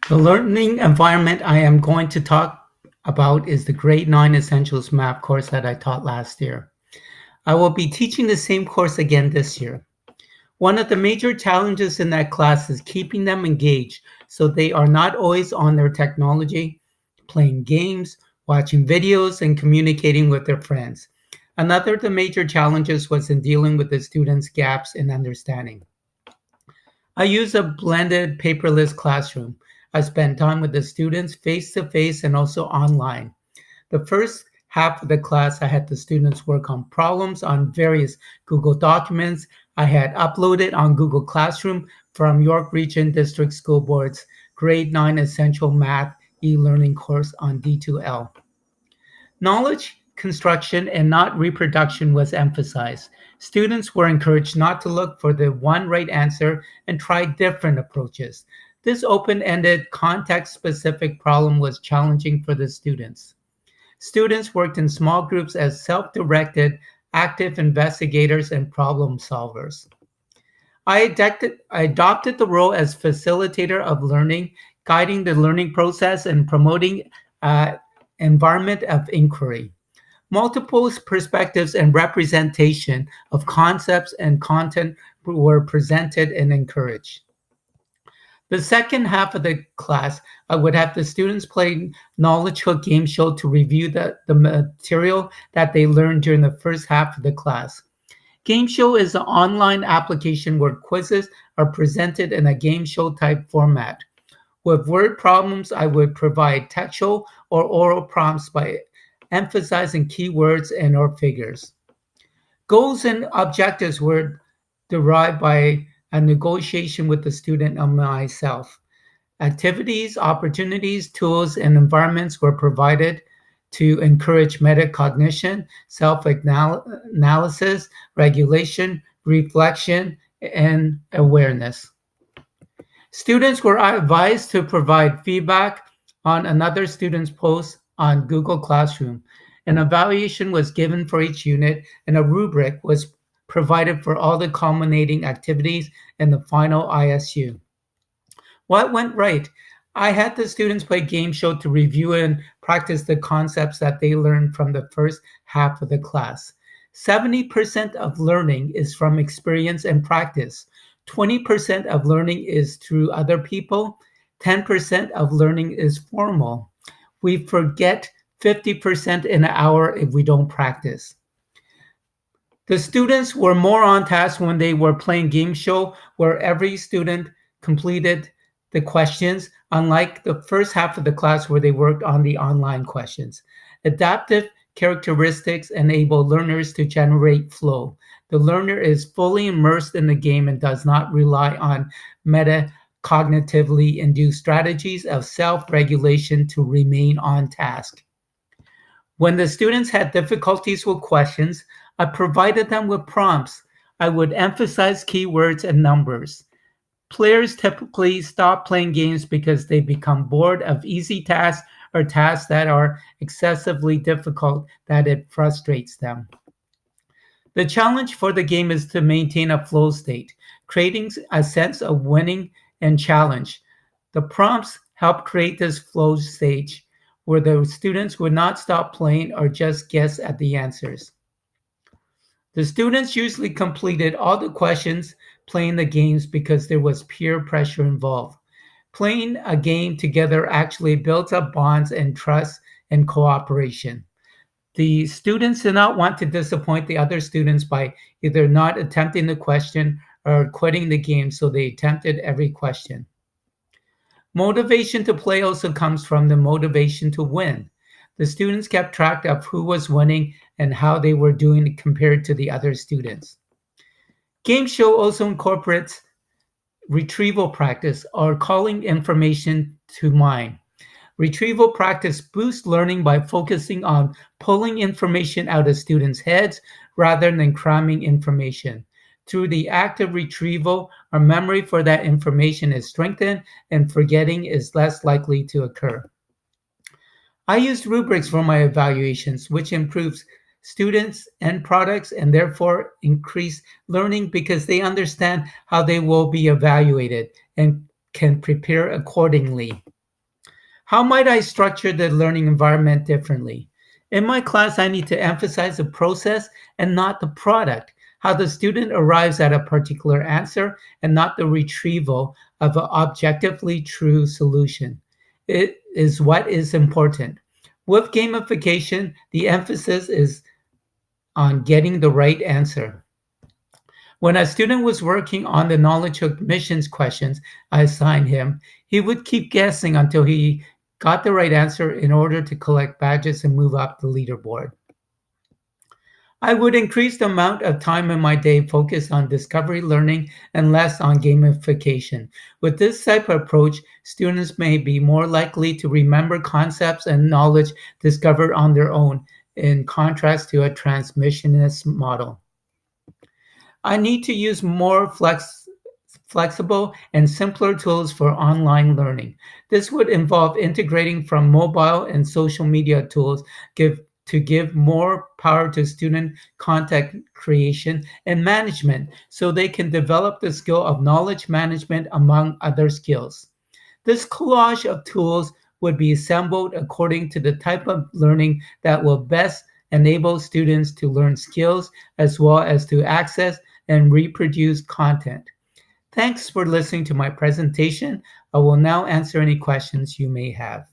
The learning environment I am going to talk about is the Grade 9 Essentials Math course that I taught last year. I will be teaching the same course again this year. One of the major challenges in that class is keeping them engaged so they are not always on their technology, playing games, watching videos, and communicating with their friends. Another of the major challenges was in dealing with the students' gaps in understanding. I use a blended paperless classroom. I spend time with the students face to face and also online. The first half of the class, I had the students work on problems on various Google documents I had uploaded on Google Classroom from York Region District School Board's Grade 9 Essential Math e-learning course on D2L. Knowledge construction and not reproduction was emphasized. Students were encouraged not to look for the one right answer and try different approaches. This open-ended, context-specific problem was challenging for the students. Students worked in small groups as self-directed, active investigators and problem solvers. I adopted the role as facilitator of learning, guiding the learning process and promoting an environment of inquiry. Multiple perspectives and representation of concepts and content were presented and encouraged. The second half of the class, I would have the students play Knowledge Hook game show to review the material that they learned during the first half of the class. Game show is an online application where quizzes are presented in a game show type format. With word problems, I would provide textual or oral prompts by emphasizing keywords and or figures. Goals and objectives were derived by a negotiation with the student and myself. Activities, opportunities, tools, and environments were provided to encourage metacognition, self-analysis, regulation, reflection, and awareness. Students were advised to provide feedback on another student's post on Google Classroom. An evaluation was given for each unit, and a rubric was provided for all the culminating activities in the final ISU. What went right? I had the students play game show to review and practice the concepts that they learned from the first half of the class. 70% of learning is from experience and practice. 20% of learning is through other people. 10% of learning is formal. We forget 50% in an hour if we don't practice. The students were more on task when they were playing game show, where every student completed the questions, unlike the first half of the class where they worked on the online questions. Adaptive characteristics enable learners to generate flow. The learner is fully immersed in the game and does not rely on metacognitively induced strategies of self-regulation to remain on task. When the students had difficulties with questions, I provided them with prompts. I would emphasize keywords and numbers. Players typically stop playing games because they become bored of easy tasks or tasks that are excessively difficult that it frustrates them. The challenge for the game is to maintain a flow state, creating a sense of winning and challenge. The prompts help create this flow stage where the students would not stop playing or just guess at the answers. The students usually completed all the questions playing the games because there was peer pressure involved. Playing a game together actually builds up bonds and trust and cooperation. The students did not want to disappoint the other students by either not attempting the question or quitting the game, so they attempted every question. Motivation to play also comes from the motivation to win. The students kept track of who was winning and how they were doing compared to the other students. Game show also incorporates retrieval practice or calling information to mind. Retrieval practice boosts learning by focusing on pulling information out of students' heads rather than cramming information. Through the act of retrieval, our memory for that information is strengthened and forgetting is less likely to occur. I used rubrics for my evaluations, which improves students' end products and therefore increase learning because they understand how they will be evaluated and can prepare accordingly. How might I structure the learning environment differently? In my class, I need to emphasize the process and not the product, how the student arrives at a particular answer and not the retrieval of an objectively true solution. It is what is important. With gamification, the emphasis is on getting the right answer. When a student was working on the knowledge hook missions questions I assigned him, he would keep guessing until he got the right answer in order to collect badges and move up the leaderboard. I would increase the amount of time in my day focused on discovery learning and less on gamification. With this type of approach, students may be more likely to remember concepts and knowledge discovered on their own, in contrast to a transmissionist model. I need to use more flexible and simpler tools for online learning. This would involve integrating from mobile and social media tools to give more power to student content creation and management so they can develop the skill of knowledge management among other skills. This collage of tools would be assembled according to the type of learning that will best enable students to learn skills as well as to access and reproduce content. Thanks for listening to my presentation. I will now answer any questions you may have.